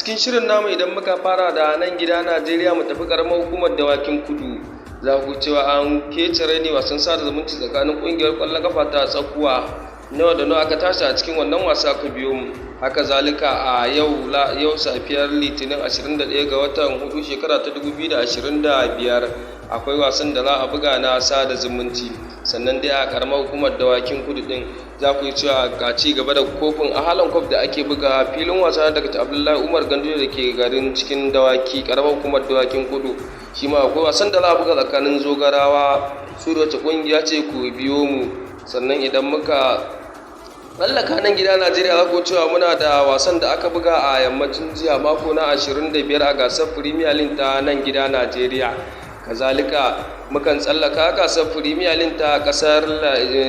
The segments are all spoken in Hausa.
cikin shirin namu idan muka fara da nan gida Najeriya mu tafi karamar hukumar dawakin kudu za ku cewa an kece raini wasan sada zumunci tsakanin kungiyar kwallon kafa ta tsakuwa nawa da nawa aka tashi a cikin wannan wasa ka biyo mu. Haka zalika a yau safiyar litinin 21 ga watan 4 shekara ta 2025 akwai wasan da za a buga na sada zumunci. Sannan dai a karamar hukumar dawakin kudu din za ku yi cewa ga ci gaba da kofin a halin kwaf da ake buga filin wasa daga Abdullahi Umar Gandu da ke garin cikin dawaki karamar hukumar dawakin kudu shi ma akwai wasan da za a buga tsakanin zogarawa su da wace kungiya ce ku biyo mu. Sannan idan muka tsallaka nan gida Najeriya za ku cewa muna da wasan da aka buga a yammacin jiya mako na 25 a gasar Premier League ta nan gida Najeriya. Kazalika mukan tsallaka gasar Premier League ta kasar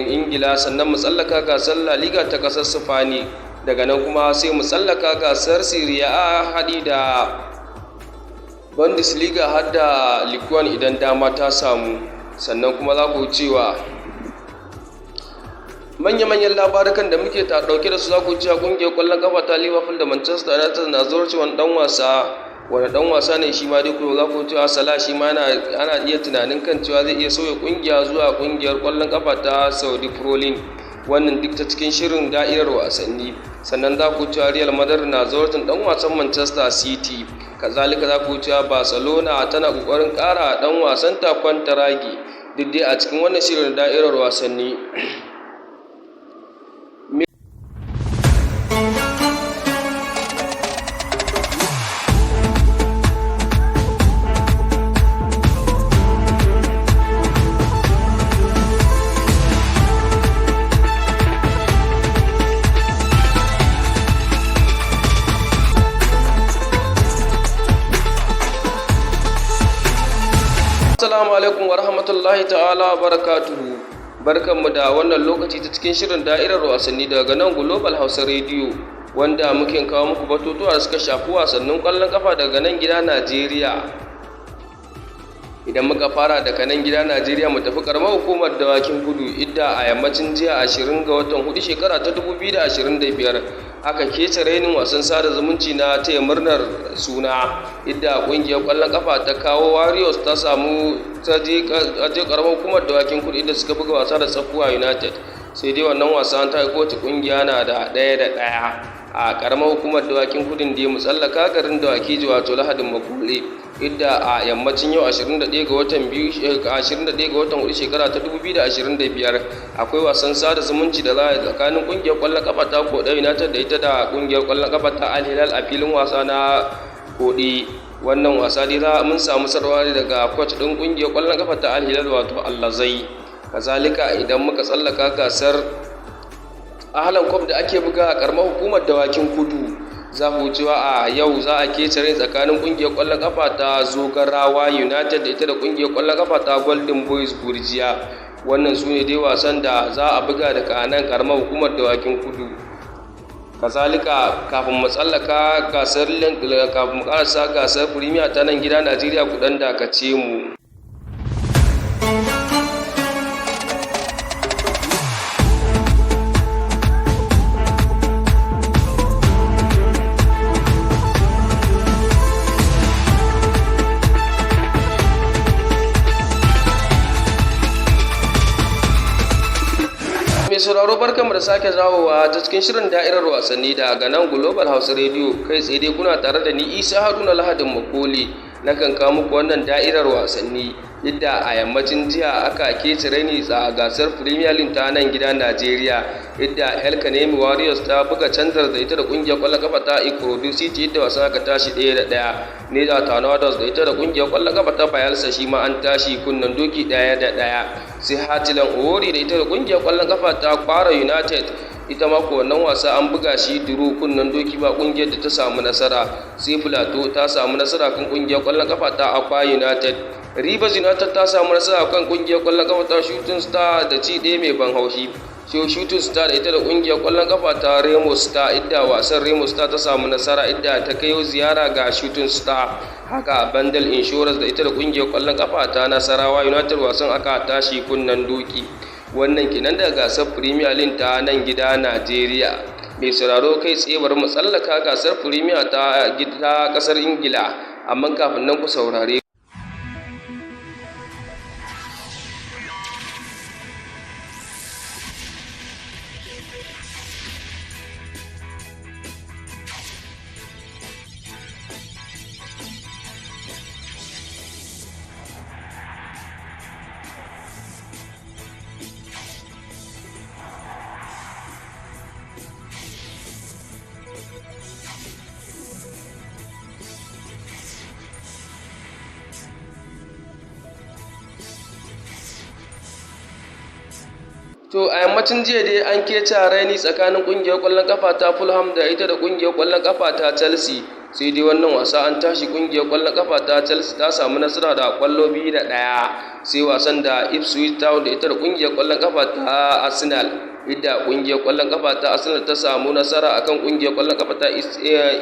Ingila, sannan mu tsallaka gasar La Liga ta kasar Spain, daga nan kuma sai mu tsallaka gasar Serie A haɗi da Bundesliga har da Ligue 1 idan dama ta samu. Sannan kuma za ku cewa manya-manyan labarukan da muke ta ɗauke da su za ku cewa ƙungiyar ƙwallon kafa ta Liverpool da Manchester United na zuwarci wani ɗan wasa ne shi ma dai kuma za ku cewa Salah shi ma ana iya tunanin kan cewa zai iya sauya ƙungiya zuwa ƙungiyar ƙwallon kafa ta Saudi Pro League, wannan duk ta cikin shirin da'irar wasanni. Sannan za ku cewa Real Madrid na zuwarcin ɗan wasan Manchester City, kazalika za ku cewa Barcelona tana ƙoƙarin ƙara ɗan wasan ta kwantaragi duk dai a cikin wannan shirin da'irar wasanni. Assalamu alaikum wa rahmatullahi ta'ala wa barakatuhu. Barkanmu da wannan lokaci ta cikin shirin da'irar wasanni daga nan Global Hausa Radio, wanda muke kawo muku batutuwa da suka shafi wasannin ƙwallon kafa daga nan gida Najeriya. Idan muka fara daga nan gida Najeriya mu tafi karamar hukumar dawakin kudu, idda a yammacin jiya 20 ga watan 4 shekara ta 2025 aka kece rainin wasan sada zumunci na taya murnar suna, idda kungiyar kwallon kafa ta kawo Warriors ta je karamar hukumar dawakin kudu inda suka buga wasa da Tsakuwa United. Sai dai wannan wasa ta kowace kungiya na da 1-1 a karamar hukumar dawakin kudin da ya mutsallaka garin dawaki wato Lahadin Makole, idda a yammacin yau 21 ga watan 4 shekara ta 2025 akwai wasan sada zumunci da za a tsakanin kungiyar kwallon kafa ta Koda United da ita da kungiyar kwallon kafa ta Al Hilal a filin wasa na Kode. Wannan wasa dai mun samu sarwari daga coach din kungiyar kwallon kafa ta Al Hilal wato Allazai. Kazalika idan muka tsallaka gasar Ahlan Cup da ake buga a karamar hukumar dawakin kudu, za mu cewa a yau za a kece rai tsakanin kungiyar kwallon kafa ta Zogarawa United da ita da kungiyar kwallon kafa ta Golden Boys Gurjiya. Wannan su ne dai wasan da za a buga daga nan karamar hukumar dawakin kudu. Kazalika kafin mu tsallaka kafin mu karasa gasar Premier ta nan gida Najeriya ku dan dakace mu. Mai sauraro barkanmu da sake dawowa ta cikin shirin da'irar wasanni daga nan Global Hausa Radio, kai tsaye dai kuna tare da ni Isa Haruna Lahadin Makole na kan kawo muku wannan da'irar wasanni, yadda a yammacin jiya aka kece raini a gasar Premier League ta nan gida Najeriya, yadda El Kanemi Warriors ta buga canzar da ita da kungiyar kwallon kafa ta Ikorodu City, yadda wasan aka tashi 1-1. Niger Tornadoes da ita da kungiyar kwallon kafa ta Bayelsa shi ma an tashi kunnen doki 1-1. Sai Hatilan Owori da ita da kungiyar kwallon kafa ta Kwara United, ita ma ko wannan wasa an buga shi duro kunnen doki ba kungiyar da ta samu nasara. Sai Plateau ta samu nasara kan kungiyar kwallon kafa ta Akwa United. Rivers United ta samu nasara kan kungiyar kwallon kafa ta Shooting Star da ci ɗaya mai ban haushi. Shooting Star da ita da kungiyar kwallon kafa ta Remo Star, idda wasan Remo Star ta samu nasara idda ta kai ziyara ga Shooting Star. Haka Bandel Insurance da ita da kungiyar kwallon kafa ta Nasarawa United wasan aka tashi kunnen doki. Wannan kenan daga gasar Premier League ta nan gida Najeriya. mai sauraro kai tsaye bari mu tsallaka gasar Premier ta ƙasar Ingila, amma kafin nan ku saurare To a yammacin jiya dai an kece raini tsakanin ƙungiyar ƙwallon ƙafa ta Fulham da ita da ƙungiyar ƙwallon ƙafa ta Chelsea, sai dai wannan wasa an tashi ƙungiyar ƙwallon ƙafa ta Chelsea ta samu nasara da ƙwallo 2-1, sai wasan da Ipswich Town da ita da ƙungiyar ƙwallon ƙafa ta Arsenal, inda ƙungiyar ƙwallon ƙafa ta Arsenal ta samu nasara akan ƙungiyar ƙwallon ƙafa ta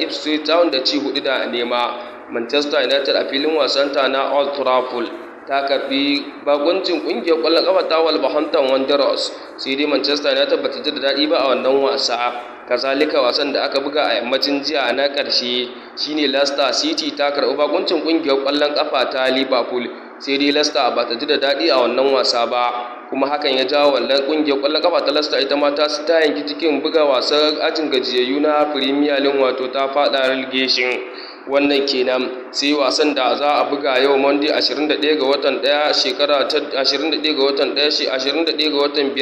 Ipswich Town da ci 4-0. Manchester United a filin wasanta na Old Trafford ta karbi bakuncin kungiyar kwallon kafa ta Wolverhampton Wanderers, sai dai Manchester United bata ji da daɗi ba a wannan wasa. Kazalika wasan da aka buga a yammacin jiya na ƙarshe shine Leicester City ta karbi bakuncin kungiyar kwallon kafa ta Liverpool, sai dai Leicester bata ji da daɗi a wannan wasa ba, kuma hakan ya jawo wannan kungiyar kwallon kafa ta Leicester ita ma ta yanki cikin buga wasan ajin gajiyayyu na Premier League, wato ta faɗa relegation. Wannan kenan, sai wasan da za a buga yau Monday 21 ga watan 1 shekara ta 21 ga watan 5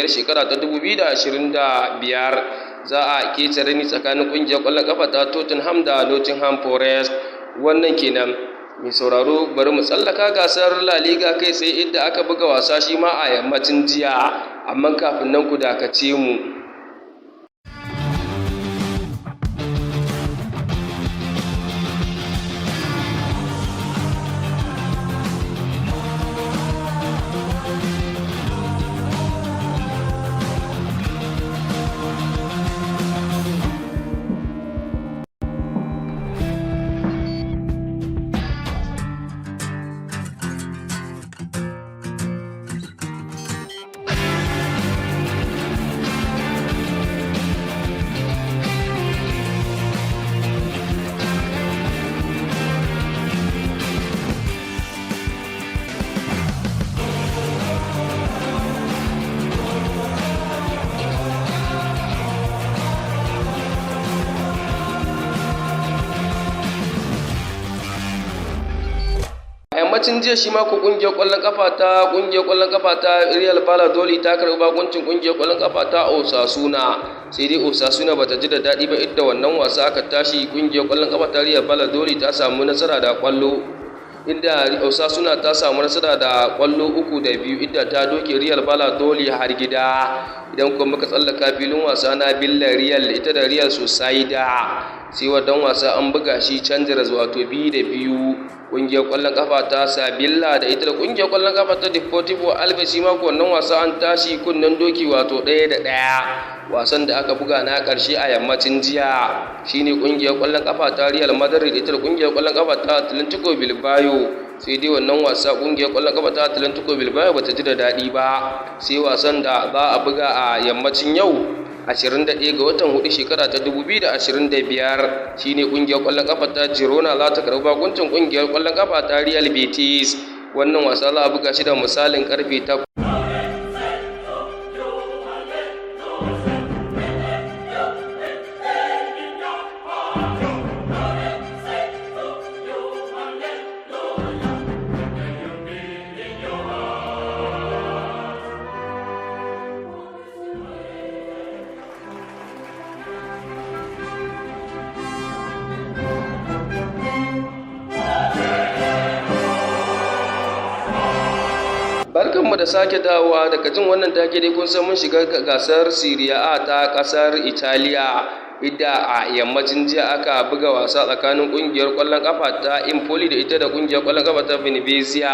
shekara ta 2025 za a kece rani tsakanin kungiyar kwallon kafa ta Tottenham da Nottingham Forest. Wannan kenan, mai sauraro bari mu tsallaka gasar La Liga kai sai inda aka buga wasa shi ma a yammacin jiya, amma kafin nan ku dakace mu. Yammacin jiya shi mako kungiyar ƙwallon kafa ta Real Valladolid ta karɓi bakuncin kungiyar ƙwallon kafa ta Osasuna, sai dai Osasuna bata ji da daɗi ba inda wannan wasa aka tashi kungiyar ƙwallon kafa ta Real Valladolid ta samu nasara da ƙwallo, inda Osasuna ta samu nasara da ƙwallo 3-2 inda ta doke Real Valladolid har gida. Idan kuma muka tsallaka filin wasa na Villarreal ita da Real Sociedad, sai wannan wasa an buga shi canjira wato 2-2. Ƙungiyar ƙwallon ƙafa ta Sevilla da ita da ƙungiyar ƙwallon ƙafa ta Deportivo Alaves shi ma wannan wasa an tashi kunnen doki wato 1-1. Wasan da aka buga na ƙarshe a yammacin jiya shine ƙungiyar ƙwallon ƙafa ta Real Madrid ita da ƙungiyar ƙwallon ƙafa ta Atlético Bilbao, sai dai wannan wasa ƙungiyar ƙwallon ƙafa ta Atlético Bilbao bata ji da daɗi ba. Sai wasan da za a buga a yammacin yau 21 ga watan 4 shekara ta 2025 shine kungiyar ƙwallon kafa ta Girona za ta karɓi bakuncin kungiyar ƙwallon kafa ta Real Betis. Wannan wasa za a buga shi da misalin karfe 8. Barkanmu da sake dawowa daga jin wannan take dai kun san mun shiga gasar Serie A ta kasar Italiya, inda a yammacin jiya aka buga wasa tsakanin kungiyar ƙwallon kafa ta Empoli da ita da kungiyar ƙwallon kafa ta Venezia,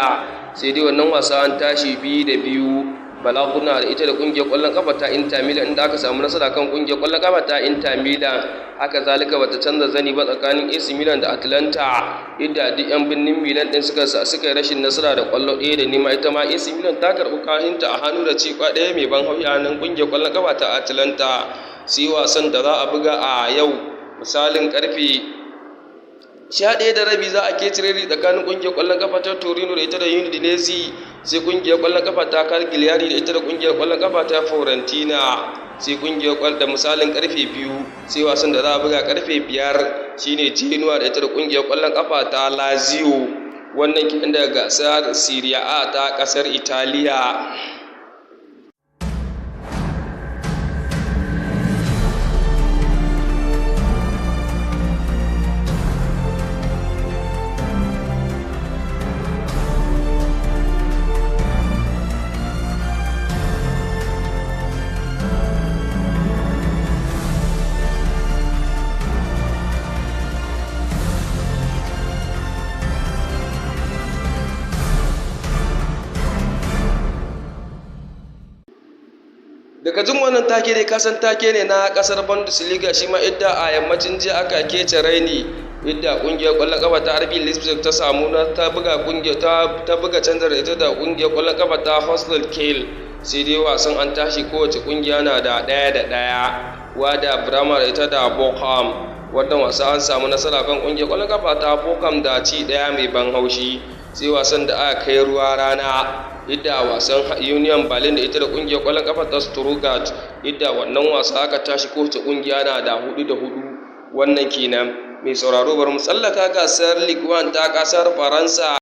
sai dai wannan wasa an tashi 2-2. balaguna da ita da kungiyar kwallon kafa ta Inter Milan, inda aka samu nasara kan kungiyar kwallon kafa ta Inter Milan. Haka zalika bata canza zani ba tsakanin AC Milan da Atalanta, inda duk yan birnin Milan din suka yi rashin nasara da kwallo ɗaya da nema. Ita ma AC Milan ta karɓi kahinta a hannu da ci ɗaya mai ban haushi a hannun kungiyar kwallon kafa ta Atalanta. Sai wasan da za a buga a yau misalin karfe 11:30 za a keci reri tsakanin kungiyar kwallon kafa ta Torino da ita da Udinese, sai kungiyar kwallon kafa ta Cagliari da ita da kungiyar kwallon kafa ta Fiorentina, sai kungiyar da misalin karfe 2 sai wasan da za a buga karfe 5 shine Genoa da ita da kungiyar kwallon kafa ta Lazio. Wannan kiɗan daga gasar Serie A ta kasar Italiya. Daga jin wannan take dai kasan take ne na kasar Bundesliga, shi ma idda a yammacin jiya aka kece raini, idda kungiyar kwallon kafa ta RB Leipzig ta samu ta buga canjar ita da kungiyar kwallon kafa ta Hostel Kiel. Sai dai wasan an tashi, kowace kungiya na da 1-1, wada Bremer ita da Bochum. Wannan wasa an samu nasara kan kungiyar kwallon kafa ta Bochum da ci 1 mai ban haushi. Sai wasan da aka kai ruwa rana, idda wasan Union Berlin da ita da kungiyar kwallon kafa ta Stuttgart, idda wannan wasa aka tashi, kowace kungiya na da 4-4. Wannan kenan mai sauraro, bari mu tsallaka gasar Ligue 1 ta kasar Faransa.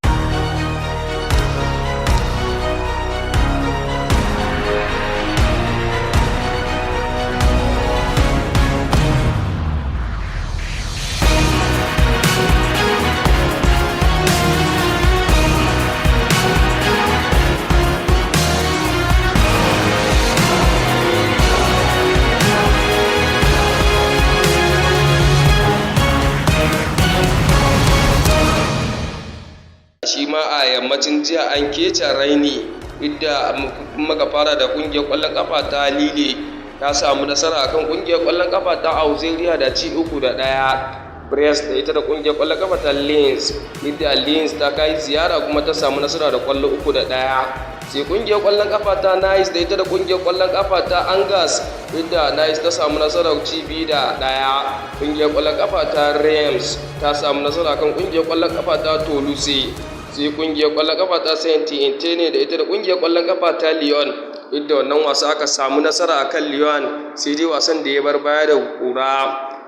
Shi ma a yammacin jiya an kece raini, idda muka fara da kungiyar kwallon kafa ta Lille ta samu nasara akan kungiyar kwallon kafa ta Auxerre da ci 3-1. Brest da ita da kungiyar kwallon kafa ta Lens, idda Lens ta kai ziyara kuma ta samu nasara da kwallo 3-1. Sai kungiyar kwallon kafa ta Nice da ita da kungiyar kwallon kafa ta Angers, idda Nice ta samu nasara ci 2-1. Kungiyar kwallon kafa ta Reims ta samu nasara kan kungiyar kwallon kafa ta Toulouse. Sai kungiyar kwallon kafa ta Saint-Etienne da ita da kungiyar kwallon kafa ta Lyon, idda wannan wasa aka samu nasara akan Lyon. Sai dai wasan da ya bar baya da kura,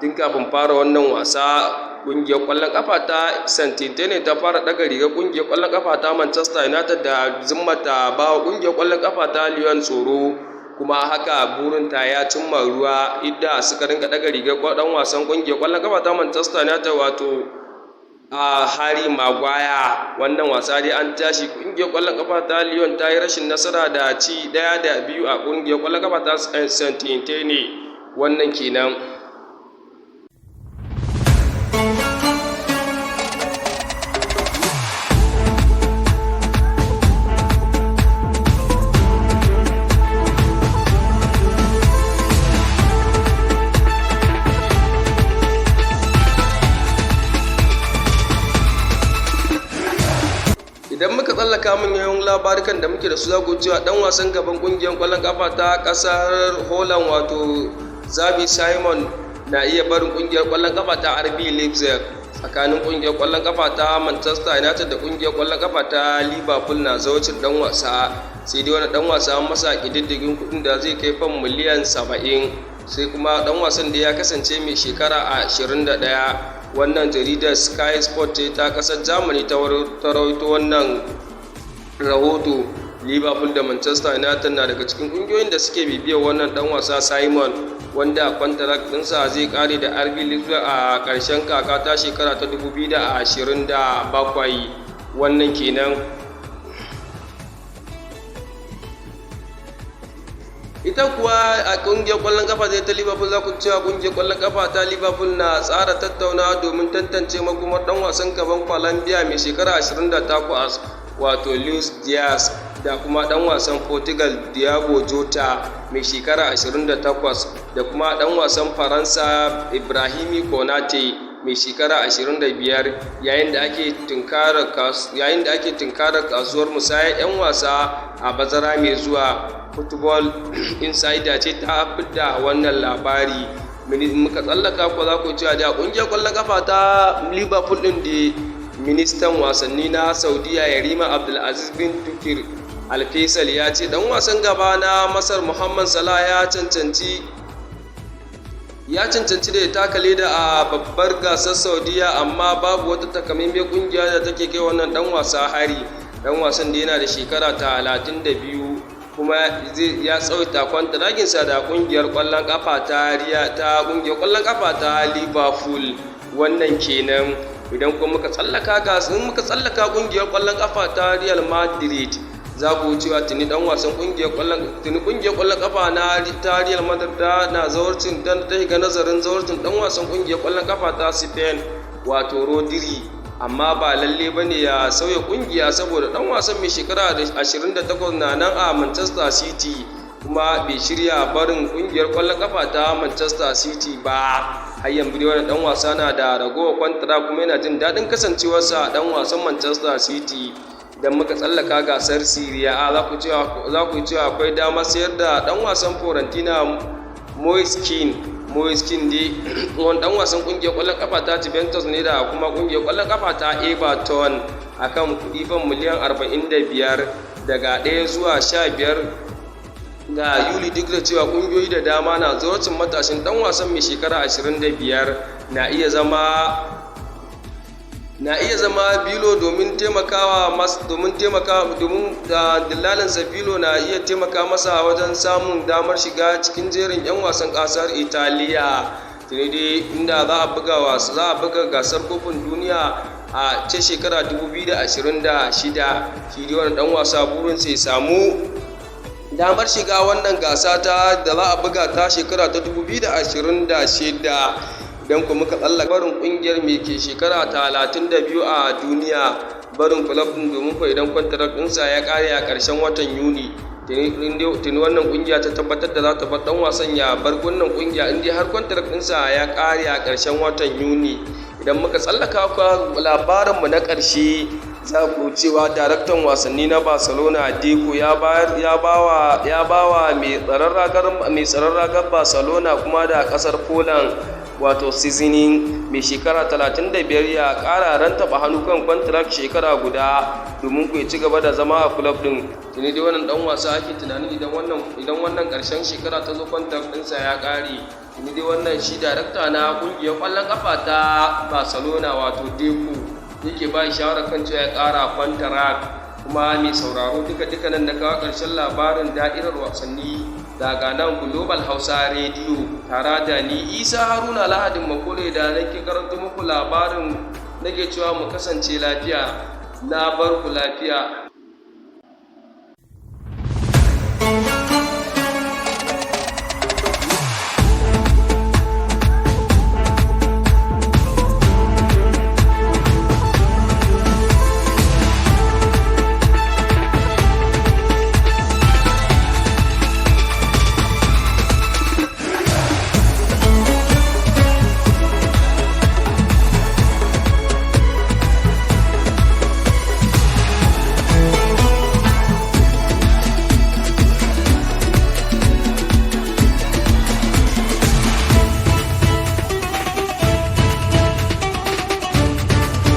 tun kafin fara wannan wasa kungiyar kwallon kafa ta Saint-Etienne ta fara daga riga kungiyar kwallon kafa ta Manchester United da zimmata ba kungiyar kwallon kafa ta Lyon tsoro, kuma haka burinta ya cimma ruwa, idda suka rinka daga riga dan wasan kungiyar kwallon kafa ta Manchester United wato Harry Maguire. Wannan wasa dai an tashi, kungiyar kwallon kafa ta Lyon ta yi rashin nasara da ci 1-2 a kungiyar kwallon kafa ta Saint-Etienne. Wannan kenan. Idan muka tsallaka min yawan labarukan da muke da su, za ku cewa dan wasan gaban kungiyar kwallon kafa ta kasar Holland wato Xavi Simon na iya barin kungiyar kwallon kafa ta RB Leipzig. Tsakanin kungiyar kwallon kafa ta Manchester United da kungiyar kwallon kafa ta Liverpool na zawacin dan wasa, sai dai wani dan wasa masa kididdigin kudin da zai kai fan miliyan 70. Sai kuma dan wasan da ya kasance mai shekara 21. Wannan jaridar Sky Sport ta kasar Germany ta rawaito wannan rahoto. Liverpool da Manchester United na daga cikin kungiyoyin da suke bibiyar wannan dan wasa Simon, wanda kwantarak ɗinsa zai kare da RB Leipzig a ƙarshen kaka ta shekara ta 2027. Wannan kenan. Ita kuwa a kungiyar kwallon kafa ta Liverpool, za ku cewa kungiyar kwallon kafa ta Liverpool na tsara tattaunawa domin tantance makomar dan wasan gaban Colombia mai shekara 28 wato Luis Diaz. da kuma ɗan wasan Portugal Diogo Jota mai shekara 28 da kuma ɗan wasan Faransa Ibrahima Konate mai shekara 25 yayin da ake tunkarar kasuwar musayar 'yan wasa a bazara mai zuwa. Football Insider ce ta fidda wannan labari. Muka tsallaka ko za ku cewa da ƙungiyar ƙwallon kafa ta Liverpool ɗin da ministan wasanni na Saudiya Yarima Abdulaziz bin Turki Al-Faisal ya ce dan wasan gaba na Masar Mohamed Salah ya cancanci da ya taka leda a babbar gasar Saudiya, amma babu wata takamaimai kungiya da take kai wannan dan wasa hari. Dan wasan da yana da shekara 32 kuma ya tsawaita kwantaraginsa da kungiyar kwallon kafa ta Liverpool. Wannan kenan. Idan kuma muka tsallaka kungiyar kwallon kafa ta Real Madrid, za ku cewa tuni dan wasan kungiyar kwallon kafa na ta Real Madrid na zawarcin dan ta ga nazarin zawarcin dan wasan kungiyar kwallon kafa ta Spain wato Rodri, amma ba lalle bane ya sauya kungiya saboda dan wasan mai shekara 28 na nan a Manchester City kuma bai shirya barin kungiyar kwallon kafa ta Manchester City ba. Har yanzu dai wannan dan wasa na da ragowar kwantara kuma yana jin daɗin kasancewarsa dan wasan Manchester City. Idan muka tsallaka gasar Serie A, za ku cewa akwai damar sayar da dan wasan Fiorentina Moise Kean dai wani dan wasan kungiyar kwallon kafa ta Juventus ne da kuma kungiyar kwallon kafa ta Everton akan kuɗi fan miliyan 45 daga 1 zuwa 15 ga Yuli, duk da cewa kungiyoyi da dama na zawarcin matashin dan wasan mai shekara 25 na iya zama bilo domin dillalinsa bilo na iya taimaka masa wajen samun damar shiga cikin jerin 'yan wasan kasar Italiya. Tuni dai inda za a buga gasar kofin duniya a ce shekara 2026, shi dai wani dan wasa burinsa ya samu damar shiga wannan gasa da za a buga ta shekara ta 2026. Idan kuma muka tsallaka barin kungiyar mai ke shekara 32 a duniya, barin club din domin ko idan kwantarar ɗinsa ya kare a ƙarshen watan Yuni. Tuni wannan kungiya ta tabbatar da za ta bar dan wasan ya bar wannan kungiya inda har kwantarar ɗinsa ya kare a ƙarshen watan Yuni. Idan muka tsallaka labarinmu na ƙarshe, za ku cewa daraktan wasanni na Barcelona Deco ya bawa mai tsaron ragar Barcelona kuma da ƙasar Poland wato Szczesny mai shekara 35 ya ƙara rantaba hannu kan kwantirak shekara guda domin ku ci gaba da zama a club din. Tuni dai wannan dan wasa ake tunanin idan wannan ƙarshen shekara ta zo kwantirak ɗinsa ya ƙare. Tuni dai wannan shi darakta na ƙungiyar ƙwallon ƙafa ta Barcelona wato Deco yake ba shawara kan cewa ya ƙara kwantirak. Kuma mai sauraro duka nan da kawo ƙarshen labarin da'irar wasanni daga nan Global Hausa Radio tare da ni Isa Haruna Lahadin Makole da nake karanta muku labarin, nake cewa mu kasance lafiya, na bar ku lafiya.